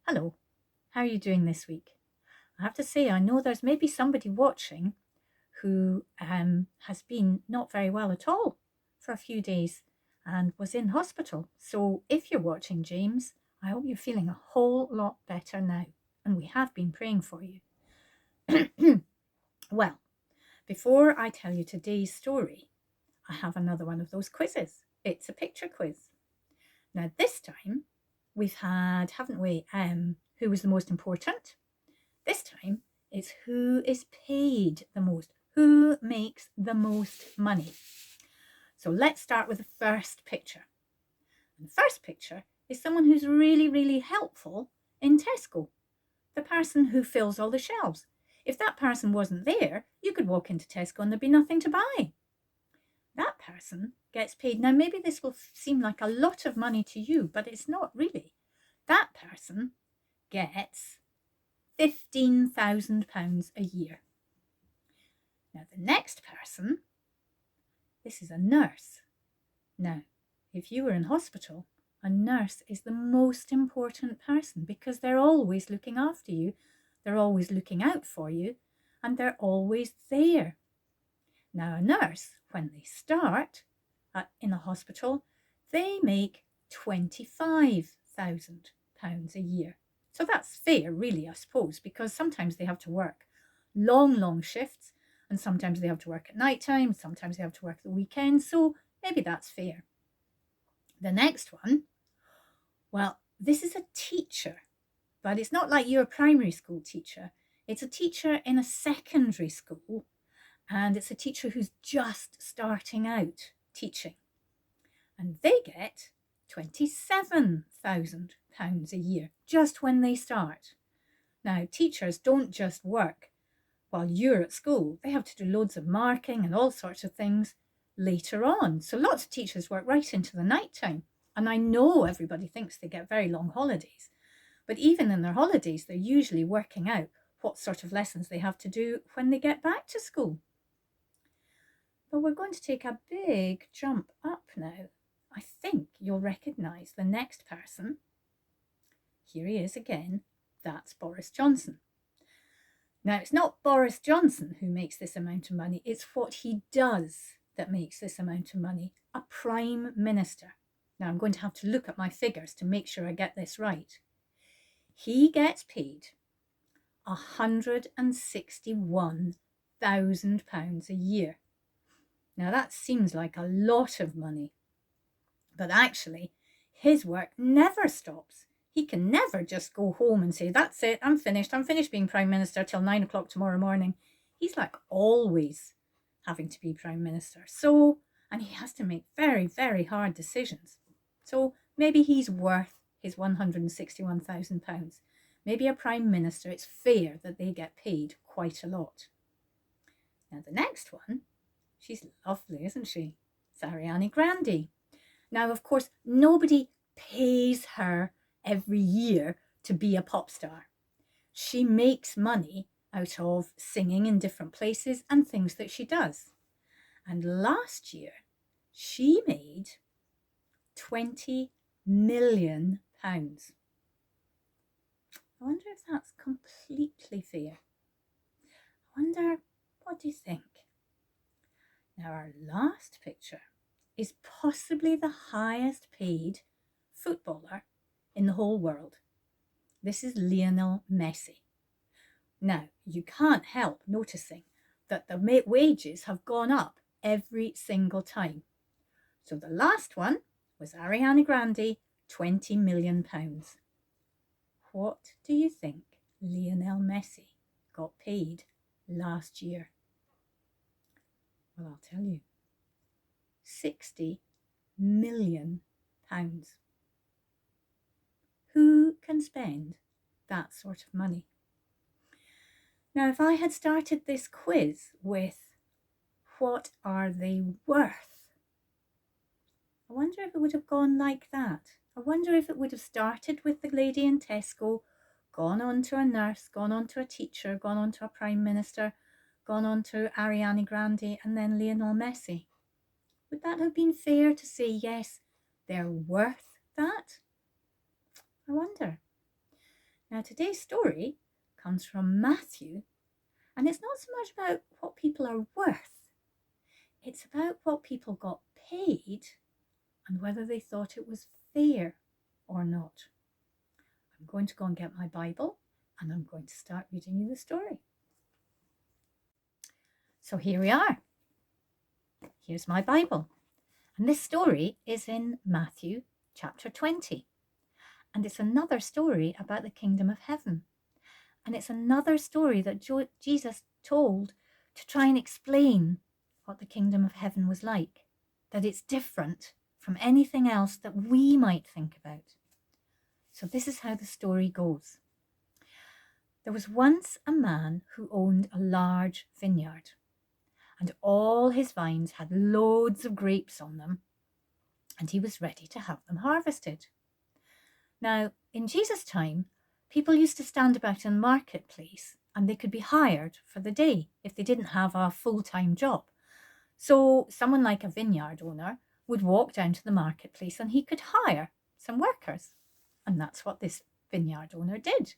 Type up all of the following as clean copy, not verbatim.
Hello, how are you doing this week? I have to say, I know there's maybe somebody watching who has been not very well at all for a few days and was in hospital. So if you're watching, James, I hope you're feeling a whole lot better now. And we have been praying for you. Well, before I tell you today's story, I have another one of those quizzes. It's a picture quiz. Now, this time we've had, haven't we, who was the most important? This time it's who is paid the most, who makes the most money. So let's start with the first picture. And the first picture is someone who's really, really helpful in Tesco, the person who fills all the shelves. If that person wasn't there, you could walk into Tesco and there'd be nothing to buy. That person gets paid. Now, maybe this will seem like a lot of money to you, but it's not really. That person gets £15,000 a year. Now, the next person, this is a nurse. Now, if you were in hospital, a nurse is the most important person because they're always looking after you, they're always looking out for you, and they're always there. Now, a nurse, when they start in a hospital, they make £25,000 a year. So that's fair, really, I suppose, because sometimes they have to work long shifts, and sometimes they have to work at night time, sometimes they have to work the weekend, so maybe that's fair. The next one, well, this is a teacher, but it's not like you're a primary school teacher. It's a teacher in a secondary school, and it's a teacher who's just starting out teaching. And they get £27,000 a year just when they start. Now, teachers don't just work while you're at school. They have to do loads of marking and all sorts of things later on. So lots of teachers work right into the night time. And I know everybody thinks they get very long holidays, but even in their holidays, they're usually working out what sort of lessons they have to do when they get back to school. But we're going to take a big jump up now. I think you'll recognise the next person. Here he is again. That's Boris Johnson. Now, it's not Boris Johnson who makes this amount of money. It's what he does that makes this amount of money. A prime minister. Now, I'm going to have to look at my figures to make sure I get this right. He gets paid £161,000 a year. Now, that seems like a lot of money. But actually, his work never stops. He can never just go home and say, that's it, I'm finished being Prime Minister till 9 o'clock tomorrow morning. He's like always having to be Prime Minister. So, and he has to make very, very hard decisions. So maybe he's worth his £161,000. Maybe a Prime Minister, it's fair that they get paid quite a lot. Now the next one, she's lovely, isn't she? It's Ariana Grande. Now, of course, nobody pays her every year to be a pop star. She makes money out of singing in different places and things that she does. And last year, she made £20 million. I wonder if that's completely fair. I wonder, what do you think? Now, our last picture is possibly the highest paid footballer in the whole world. This is Lionel Messi. Now, you can't help noticing that the wages have gone up every single time. So the last one was Ariana Grande, £20 million. What do you think Lionel Messi got paid last year? Well, I'll tell you. £60 million. Who can spend that sort of money? Now, if I had started this quiz with what are they worth, I wonder if it would have gone like that. I wonder if it would have started with the lady in Tesco, gone on to a nurse, gone on to a teacher, gone on to a prime minister, gone on to Ariana Grande, and then Lionel Messi. Would that have been fair to say, yes, they're worth that? I wonder. Now, today's story comes from Matthew, and it's not so much about what people are worth. It's about what people got paid and whether they thought it was fair or not. I'm going to go and get my Bible and I'm going to start reading you the story. So here we are. Here's my Bible. And this story is in Matthew chapter 20. And it's another story about the kingdom of heaven. And it's another story that Jesus told to try and explain what the kingdom of heaven was like, that it's different from anything else that we might think about. So this is how the story goes. There was once a man who owned a large vineyard, and all his vines had loads of grapes on them, and he was ready to have them harvested. Now, in Jesus' time, people used to stand about in the marketplace and they could be hired for the day if they didn't have a full-time job. So someone like a vineyard owner would walk down to the marketplace and he could hire some workers. And that's what this vineyard owner did.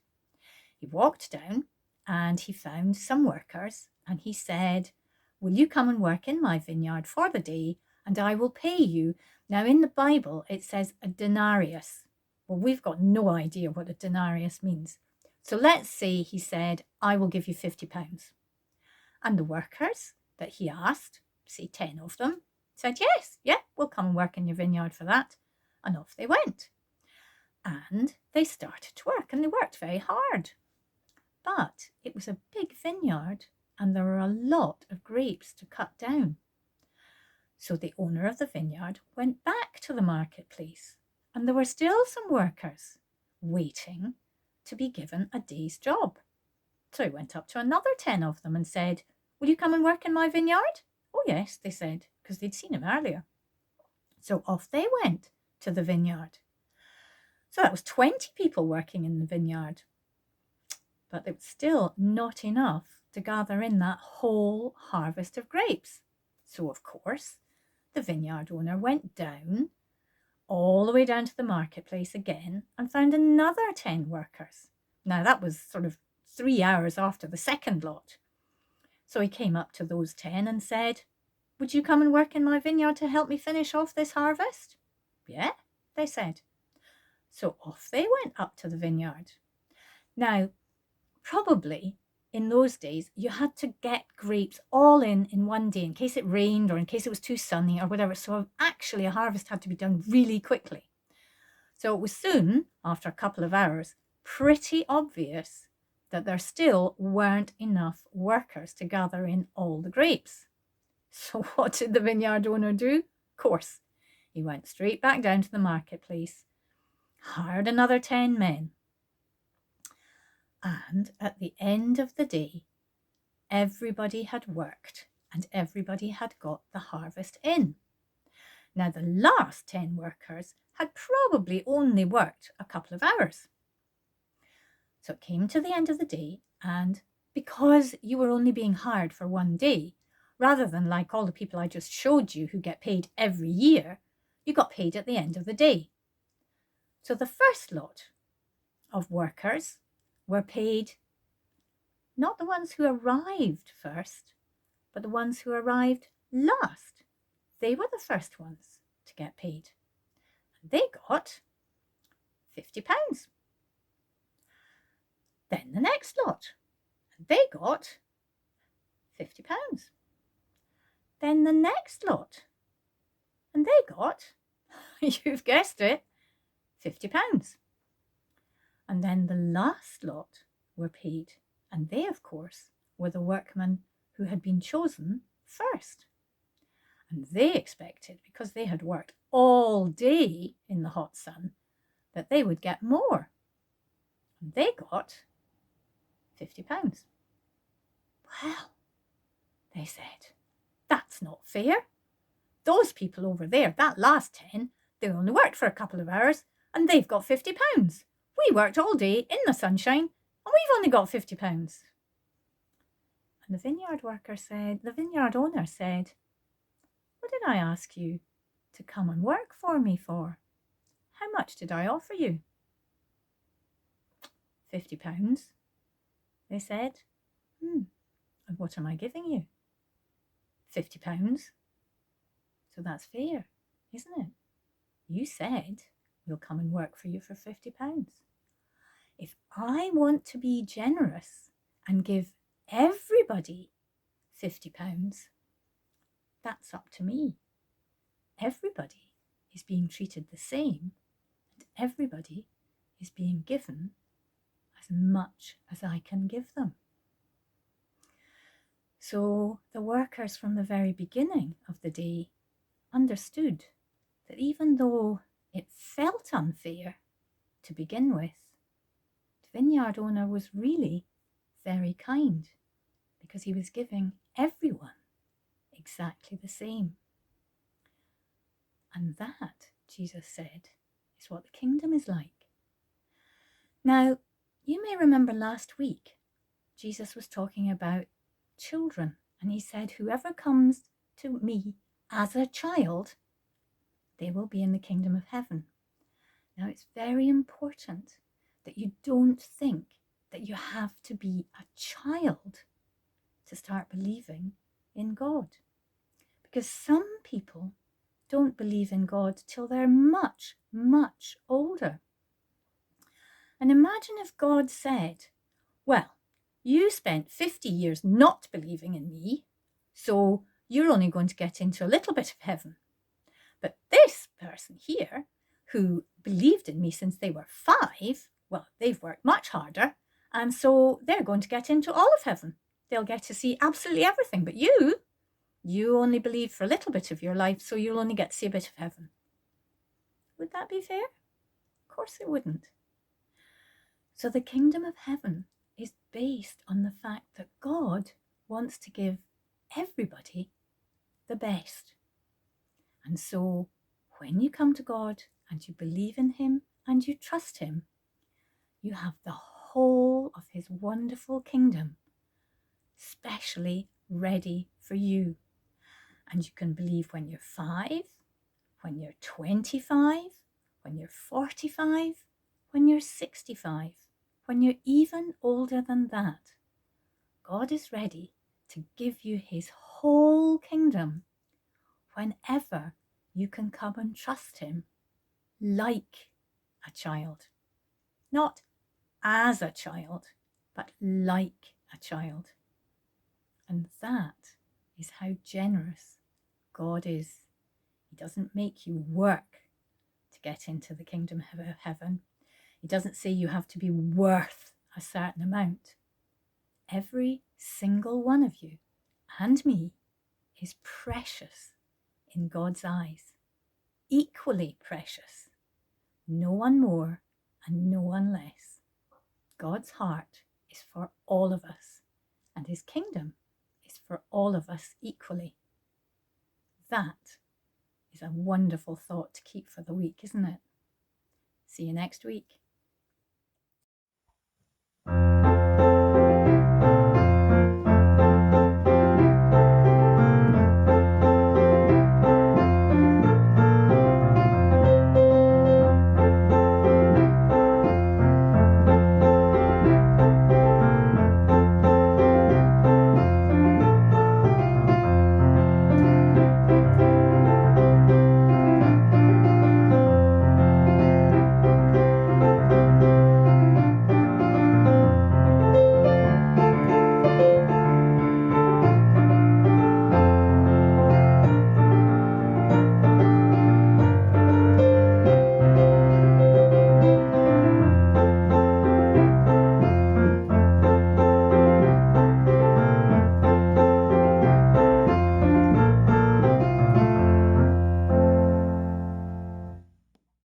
He walked down and he found some workers and he said, "Will you come and work in my vineyard for the day and I will pay you?" Now in the Bible it says a denarius. Well, we've got no idea what a denarius means. So let's say he said, "I will give you £50. And the workers that he asked, say 10 of them, said, "Yes, yeah, we'll come and work in your vineyard for that." And off they went. And they started to work and they worked very hard. But it was a big vineyard and there were a lot of grapes to cut down. So the owner of the vineyard went back to the marketplace and there were still some workers waiting to be given a day's job. So he went up to another 10 of them and said, "Will you come and work in my vineyard?" "Oh yes," they said, because they'd seen him earlier. So off they went to the vineyard. So that was 20 people working in the vineyard. But it was still not enough to gather in that whole harvest of grapes. So of course, the vineyard owner went down, all the way down to the marketplace again, and found another 10 workers. Now that was sort of 3 hours after the second lot. So he came up to those 10 and said, "Would you come and work in my vineyard to help me finish off this harvest?" "Yeah," they said. So off they went up to the vineyard. Now, probably in those days, you had to get grapes all in one day in case it rained or in case it was too sunny or whatever. So actually a harvest had to be done really quickly. So it was soon, after a couple of hours, pretty obvious that there still weren't enough workers to gather in all the grapes. So what did the vineyard owner do? Of course, he went straight back down to the marketplace, hired another 10 men. And at the end of the day, everybody had worked and everybody had got the harvest in. Now, the last 10 workers had probably only worked a couple of hours. So it came to the end of the day, and because you were only being hired for one day, rather than like all the people I just showed you who get paid every year, you got paid at the end of the day. So the first lot of workers were paid, not the ones who arrived first, but the ones who arrived last. They were the first ones to get paid. And they got £50. Then the next lot, and they got £50. Then the next lot, and they got, you've guessed it, £50. And then the last lot were paid, and they, of course, were the workmen who had been chosen first. And they expected, because they had worked all day in the hot sun, that they would get more. And they got £50. Well, they said, that's not fair. Those people over there, that last 10, they only worked for a couple of hours and they've got £50. We worked all day in the sunshine and we've only got £50. And the vineyard owner said, what did I ask you to come and work for me for? How much did I offer you? £50, they said. And what am I giving you? £50. So that's fair, isn't it? You said we'll come and work for you for £50. If I want to be generous and give everybody £50, that's up to me. Everybody is being treated the same, and everybody is being given as much as I can give them. So the workers from the very beginning of the day understood that even though it felt unfair to begin with, the vineyard owner was really very kind, because he was giving everyone exactly the same. And that, Jesus said, is what the kingdom is like. Now, you may remember last week, Jesus was talking about children, and he said, whoever comes to me as a child, they will be in the kingdom of heaven. Now, it's very important that you don't think that you have to be a child to start believing in God. Because some people don't believe in God till they're much, much older. And imagine if God said, well, you spent 50 years not believing in me, so you're only going to get into a little bit of heaven. But this person here, who believed in me since they were 5, well, they've worked much harder, and so they're going to get into all of heaven. They'll get to see absolutely everything. But you only believe for a little bit of your life, so you'll only get to see a bit of heaven. Would that be fair? Of course it wouldn't. So the kingdom of heaven is based on the fact that God wants to give everybody the best. And so when you come to God and you believe in him and you trust him, you have the whole of his wonderful kingdom specially ready for you. And you can believe when you're 5, when you're 25, when you're 45, when you're 65, when you're even older than that. God is ready to give you his whole kingdom whenever you can come and trust him like a child. Not as a child, but like a child. And that is how generous God is. He doesn't make you work to get into the kingdom of heaven. He doesn't say you have to be worth a certain amount. Every single one of you and me is precious in God's eyes, equally precious. No one more and no one less. God's heart is for all of us, and his kingdom is for all of us equally. That is a wonderful thought to keep for the week, isn't it? See you next week.